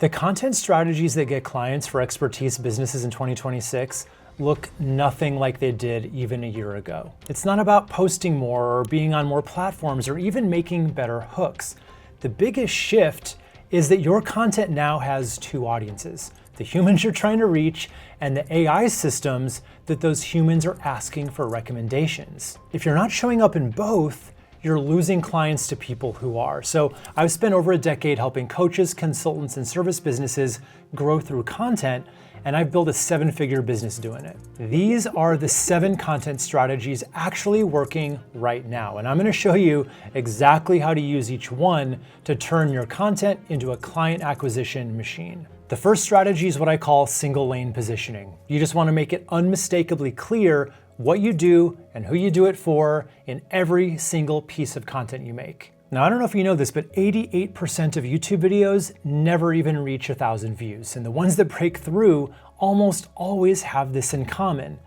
The content strategies that get clients for expertise businesses in 2026 look nothing like they did even a year ago. It's not about posting more or being on more platforms or even making better hooks. The biggest shift is that your content now has two audiences: the humans you're trying to reach and the AI systems that those humans are asking for recommendations. If you're not showing up in both, you're losing clients to people who are. So I've spent over a decade helping coaches, consultants, and service businesses grow through content, and I've built a 7-figure business doing it. These are the 7 content strategies actually working right now, and I'm gonna show you exactly how to use each one to turn your content into a client acquisition machine. The first strategy is what I call single lane positioning. You just wanna make it unmistakably clear what you do and who you do it for in every single piece of content you make. Now, I don't know if you know this, but 88% of YouTube videos never even reach 1,000 views. And the ones that break through almost always have this in common: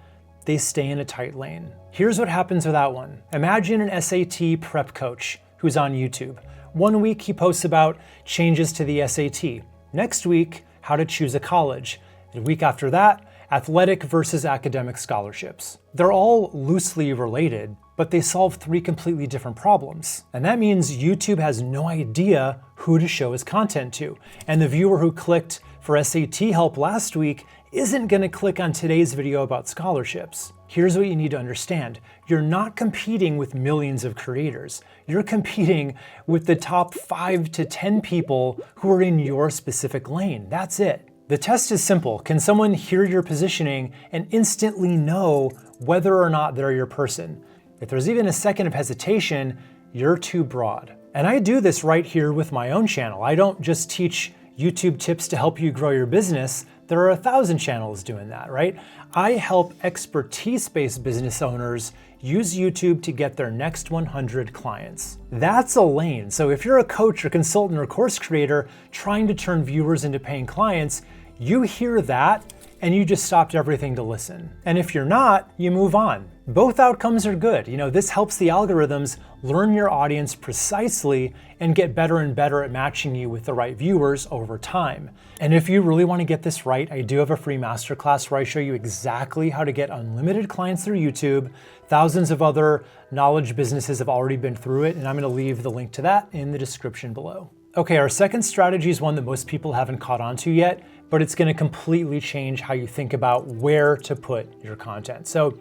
they stay in a tight lane. Here's what happens with that one. Imagine an SAT prep coach who's on YouTube. One week he posts about changes to the SAT. Next week, how to choose a college. The week after that, athletic versus academic scholarships. They're all loosely related, but they solve 3 completely different problems. And that means YouTube has no idea who to show his content to. And the viewer who clicked for SAT help last week isn't gonna click on today's video about scholarships. Here's what you need to understand. You're not competing with millions of creators. You're competing with the top 5 to 10 people who are in your specific lane. That's it. The test is simple. Can someone hear your positioning and instantly know whether or not they're your person? If there's even a second of hesitation, you're too broad. And I do this right here with my own channel. I don't just teach YouTube tips to help you grow your business. There are 1,000 channels doing that, right? I help expertise-based business owners use YouTube to get their next 100 clients. That's a lane. So if you're a coach or consultant or course creator trying to turn viewers into paying clients, you hear that and you just stopped everything to listen. And if you're not, you move on. Both outcomes are good. This helps the algorithms learn your audience precisely and get better and better at matching you with the right viewers over time. And if you really want to get this right, I do have a free masterclass where I show you exactly how to get unlimited clients through YouTube. Thousands of other knowledge businesses have already been through it, and I'm going to leave the link to that in the description below. Okay, our second strategy is one that most people haven't caught on to yet, but it's going to completely change how you think about where to put your content. So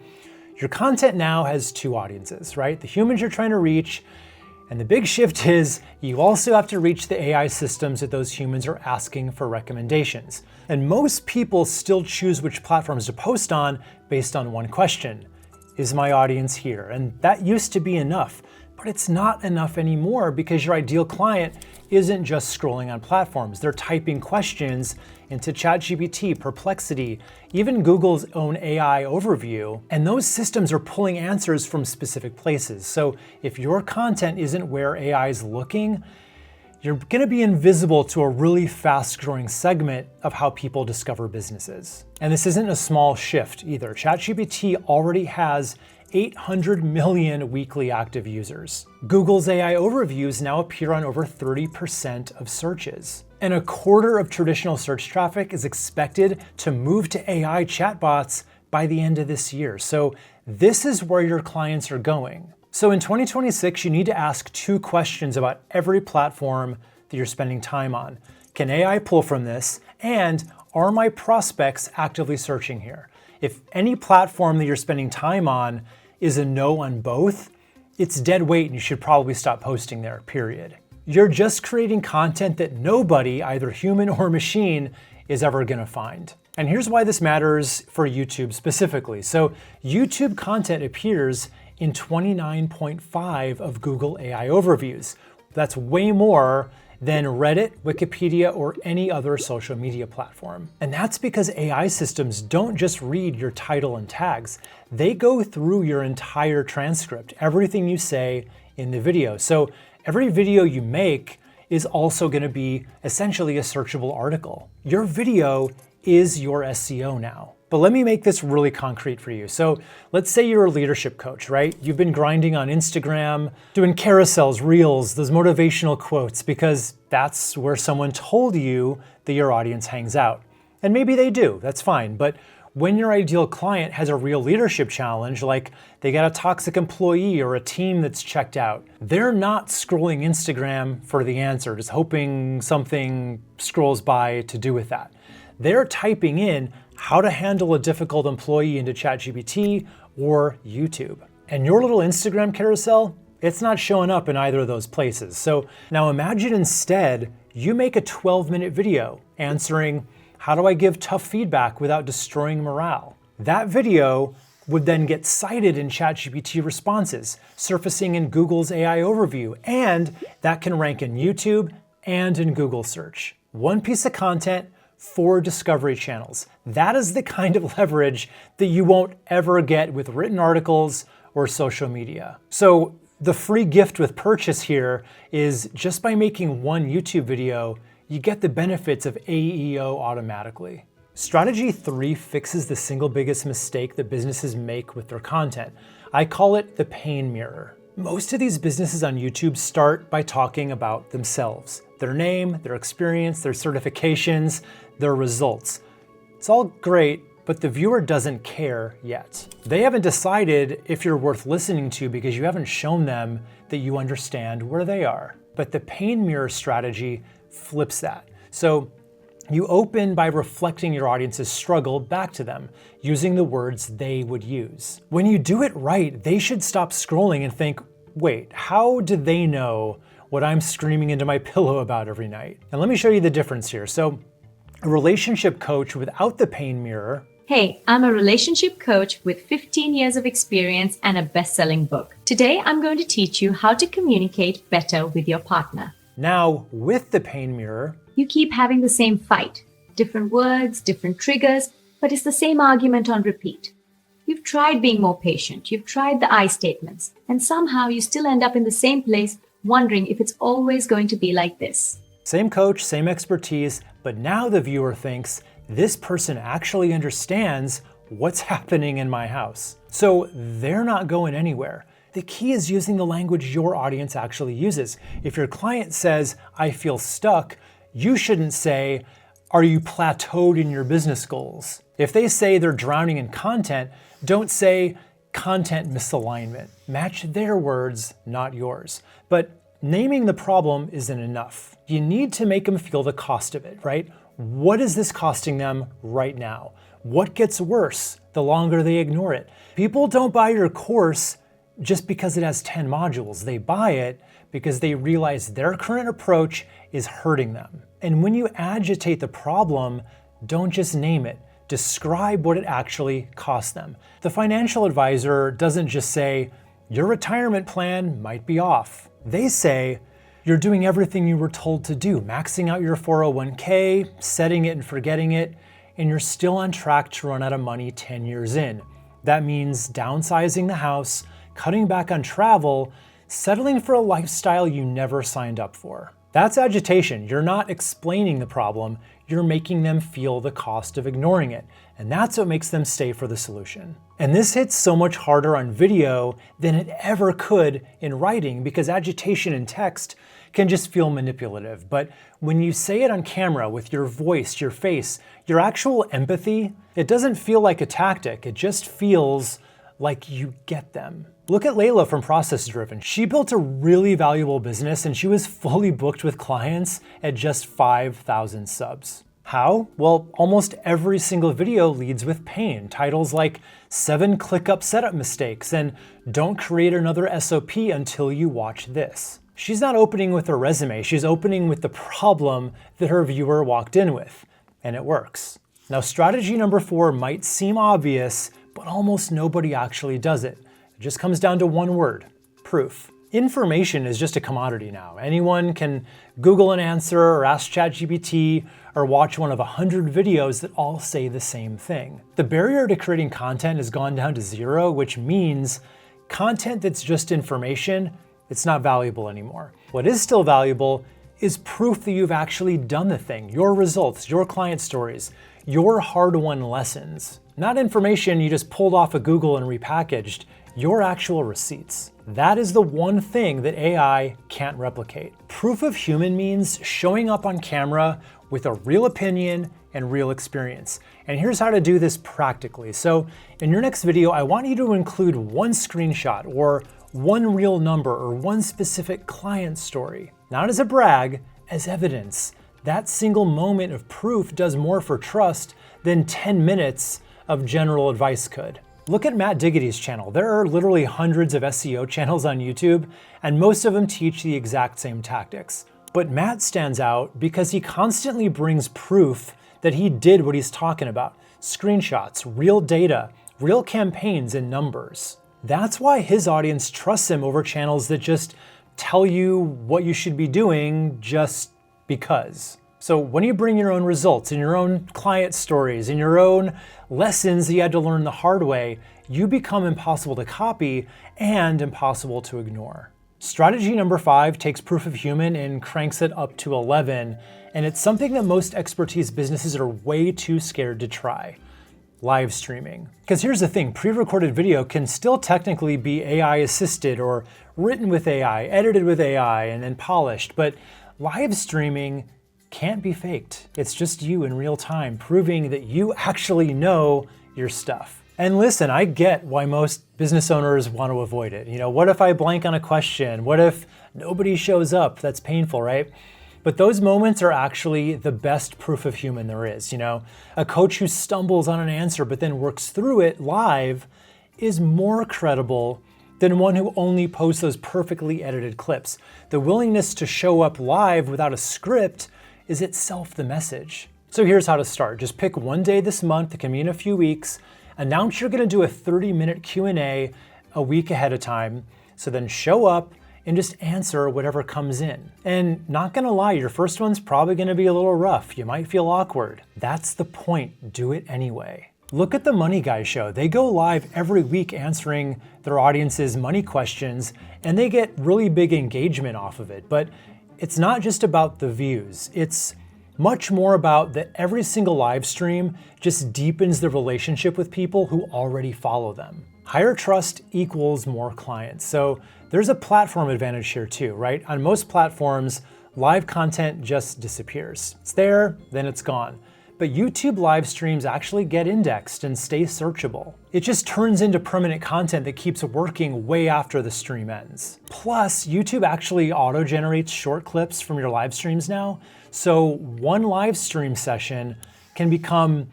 your content now has 2 audiences, right? The humans you're trying to reach, and the big shift is you also have to reach the AI systems that those humans are asking for recommendations. And most people still choose which platforms to post on based on one question: is my audience here? And that used to be enough, but it's not enough anymore, because your ideal client isn't just scrolling on platforms. They're typing questions into ChatGPT, Perplexity, even Google's own AI overview, and those systems are pulling answers from specific places. So if your content isn't where AI is looking, you're gonna be invisible to a really fast-growing segment of how people discover businesses. And this isn't a small shift either. ChatGPT already has 800 million weekly active users. Google's AI overviews now appear on over 30% of searches. And a quarter of traditional search traffic is expected to move to AI chatbots by the end of this year. So this is where your clients are going. So in 2026, you need to ask 2 questions about every platform that you're spending time on. Can AI pull from this? And are my prospects actively searching here? If any platform that you're spending time on is a no on both, it's dead weight and you should probably stop posting there, period. You're just creating content that nobody, either human or machine, is ever gonna find. And here's why this matters for YouTube specifically. So YouTube content appears in 29.5 of Google AI overviews. That's way more than Reddit, Wikipedia, or any other social media platform. And that's because AI systems don't just read your title and tags. They go through your entire transcript, everything you say in the video. So every video you make is also going to be essentially a searchable article. Your video is your SEO now. But let me make this really concrete for you. So let's say you're a leadership coach, right? You've been grinding on Instagram, doing carousels, reels, those motivational quotes, because that's where someone told you that your audience hangs out. And maybe they do, that's fine. But when your ideal client has a real leadership challenge, like they got a toxic employee or a team that's checked out, they're not scrolling Instagram for the answer, just hoping something scrolls by to do with that. They're typing in how to handle a difficult employee into ChatGPT or YouTube. And your little Instagram carousel, it's not showing up in either of those places. So now imagine instead you make a 12-minute video answering, how do I give tough feedback without destroying morale? That video would then get cited in ChatGPT responses, surfacing in Google's AI overview, and that can rank in YouTube and in Google search. One piece of content, 4 discovery channels. That is the kind of leverage that you won't ever get with written articles or social media. So the free gift with purchase here is just by making one YouTube video, you get the benefits of AEO automatically. Strategy 3 fixes the single biggest mistake that businesses make with their content. I call it the pain mirror. Most of these businesses on YouTube start by talking about themselves, their name, their experience, their certifications, their results. It's all great, but the viewer doesn't care yet. They haven't decided if you're worth listening to because you haven't shown them that you understand where they are. But the pain mirror strategy flips that. So you open by reflecting your audience's struggle back to them, using the words they would use. When you do it right, they should stop scrolling and think, wait, how do they know what I'm screaming into my pillow about every night? And let me show you the difference here. So a relationship coach without the pain mirror. Hey, I'm a relationship coach with 15 years of experience and a best-selling book. Today, I'm going to teach you how to communicate better with your partner. Now, with the pain mirror, you keep having the same fight, different words, different triggers, but it's the same argument on repeat. You've tried being more patient, you've tried the I statements, and somehow you still end up in the same place wondering if it's always going to be like this. Same coach, same expertise, but now the viewer thinks, this person actually understands what's happening in my house. So they're not going anywhere. The key is using the language your audience actually uses. If your client says, I feel stuck, you shouldn't say, are you plateaued in your business goals? If they say they're drowning in content, don't say content misalignment. Match their words, not yours. But naming the problem isn't enough. You need to make them feel the cost of it, right? What is this costing them right now? What gets worse the longer they ignore it? People don't buy your course just because it has 10 modules. They buy it because they realize their current approach is hurting them. And when you agitate the problem, don't just name it. Describe what it actually costs them. The financial advisor doesn't just say, your retirement plan might be off. They say, you're doing everything you were told to do, maxing out your 401k, setting it and forgetting it, and you're still on track to run out of money 10 years in. That means downsizing the house, cutting back on travel, settling for a lifestyle you never signed up for. That's agitation. You're not explaining the problem, you're making them feel the cost of ignoring it. And that's what makes them stay for the solution. And this hits so much harder on video than it ever could in writing because agitation in text can just feel manipulative. But when you say it on camera with your voice, your face, your actual empathy, it doesn't feel like a tactic. It just feels like you get them. Look at Layla from Process Driven. She built a really valuable business and she was fully booked with clients at just 5,000 subs. How? Well, almost every single video leads with pain. Titles like 7 ClickUp setup mistakes and don't create another SOP until you watch this. She's not opening with her resume, she's opening with the problem that her viewer walked in with, and it works. Now, strategy number 4 might seem obvious, but almost nobody actually does it. It just comes down to one word: proof. Information is just a commodity now. Anyone can Google an answer or ask ChatGPT or watch one of 100 videos that all say the same thing. The barrier to creating content has gone down to 0, which means content that's just information, it's not valuable anymore. What is still valuable is proof that you've actually done the thing, your results, your client stories, your hard-won lessons. Not information you just pulled off of Google and repackaged, your actual receipts. That is the one thing that AI can't replicate. Proof of human means showing up on camera with a real opinion and real experience. And here's how to do this practically. So in your next video, I want you to include one screenshot or one real number or one specific client story. Not as a brag, as evidence. That single moment of proof does more for trust than 10 minutes of general advice could. Look at Matt Diggity's channel. There are literally hundreds of SEO channels on YouTube, and most of them teach the exact same tactics. But Matt stands out because he constantly brings proof that he did what he's talking about. Screenshots, real data, real campaigns and numbers. That's why his audience trusts him over channels that just tell you what you should be doing just because. So when you bring your own results and your own client stories and your own lessons that you had to learn the hard way, you become impossible to copy and impossible to ignore. Strategy number 5 takes proof of human and cranks it up to 11, and it's something that most expertise businesses are way too scared to try. Live streaming. Because here's the thing, pre-recorded video can still technically be AI assisted or written with AI, edited with AI, and then polished, but live streaming can't be faked. It's just you in real time, proving that you actually know your stuff. And listen, I get why most business owners want to avoid it. What if I blank on a question? What if nobody shows up? That's painful, right? But those moments are actually the best proof of human there is. A coach who stumbles on an answer but then works through it live is more credible than one who only posts those perfectly edited clips. The willingness to show up live without a script is itself the message. So here's how to start. Just pick one day this month, it can be in a few weeks, announce you're gonna do a 30-minute Q&A a week ahead of time, so then show up and just answer whatever comes in. And not gonna lie, your first one's probably gonna be a little rough. You might feel awkward. That's the point, do it anyway. Look at the Money Guy show. They go live every week answering their audience's money questions, and they get really big engagement off of it. But it's not just about the views. It's much more about that every single live stream just deepens the relationship with people who already follow them. Higher trust equals more clients. So there's a platform advantage here too, right? On most platforms, live content just disappears. It's there, then it's gone. But YouTube live streams actually get indexed and stay searchable. It just turns into permanent content that keeps working way after the stream ends. Plus, YouTube actually auto-generates short clips from your live streams now, so one live stream session can become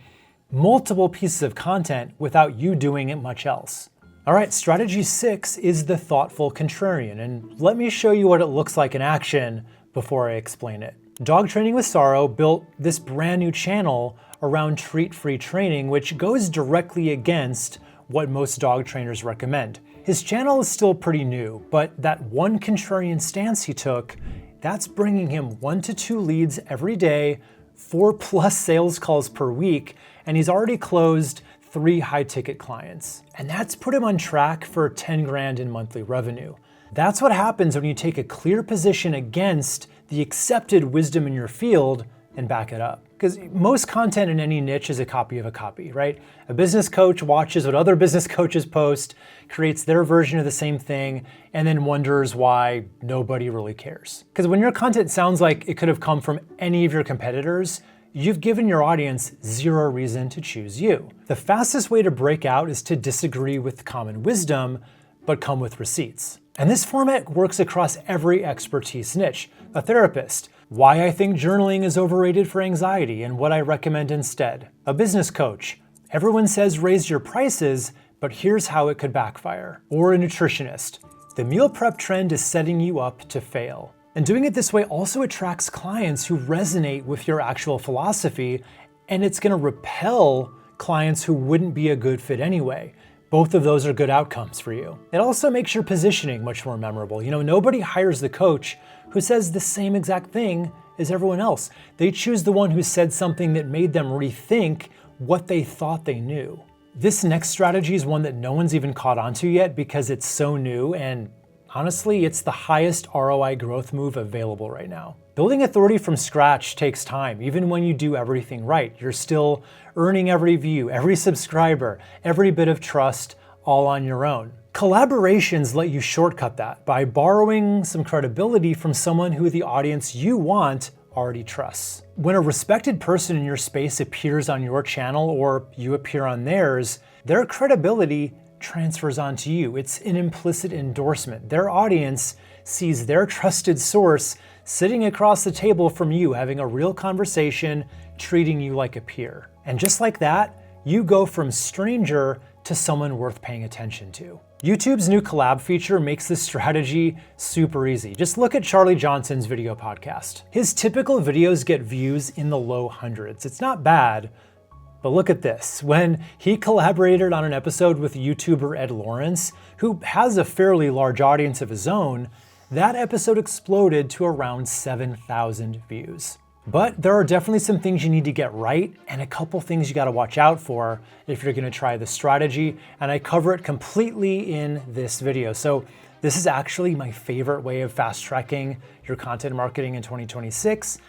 multiple pieces of content without you doing it much else. All right, strategy 6 is the thoughtful contrarian, and let me show you what it looks like in action before I explain it. Dog Training with Sorrow built this brand new channel around treat-free training, which goes directly against what most dog trainers recommend. His channel is still pretty new, but that one contrarian stance he took, that's bringing him 1 to 2 leads every day, 4+ sales calls per week, and he's already closed 3 high-ticket clients. And that's put him on track for 10 grand in monthly revenue. That's what happens when you take a clear position against the accepted wisdom in your field and back it up. Because most content in any niche is a copy of a copy, right? A business coach watches what other business coaches post, creates their version of the same thing, and then wonders why nobody really cares. Because when your content sounds like it could have come from any of your competitors, you've given your audience 0 reason to choose you. The fastest way to break out is to disagree with common wisdom, but come with receipts. And this format works across every expertise niche. A therapist, why I think journaling is overrated for anxiety and what I recommend instead. A business coach, everyone says raise your prices, but here's how it could backfire. Or a nutritionist, the meal prep trend is setting you up to fail. And doing it this way also attracts clients who resonate with your actual philosophy, and it's gonna repel clients who wouldn't be a good fit anyway. Both of those are good outcomes for you. It also makes your positioning much more memorable. Nobody hires the coach who says the same exact thing as everyone else. They choose the one who said something that made them rethink what they thought they knew. This next strategy is one that no one's even caught on to yet because it's so new, and Honestly, it's the highest ROI growth move available right now. Building authority from scratch takes time. Even when you do everything right, you're still earning every view, every subscriber, every bit of trust, all on your own. Collaborations let you shortcut that by borrowing some credibility from someone who the audience you want already trusts. When a respected person in your space appears on your channel or you appear on theirs, their credibility transfers onto you. It's an implicit endorsement. Their audience sees their trusted source sitting across the table from you, having a real conversation, treating you like a peer. And just like that, you go from stranger to someone worth paying attention to. YouTube's new collab feature makes this strategy super easy. Just look at Charlie Johnson's video podcast. His typical videos get views in the low hundreds. It's not bad, but look at this. When he collaborated on an episode with YouTuber Ed Lawrence, who has a fairly large audience of his own, that episode exploded to around 7,000 views. But there are definitely some things you need to get right and a couple things you gotta watch out for if you're gonna try this strategy, and I cover it completely in this video. So this is actually my favorite way of fast-tracking your content marketing in 2026,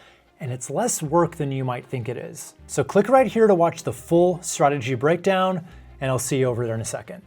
and it's less work than you might think it is. So click right here to watch the full strategy breakdown, and I'll see you over there in a second.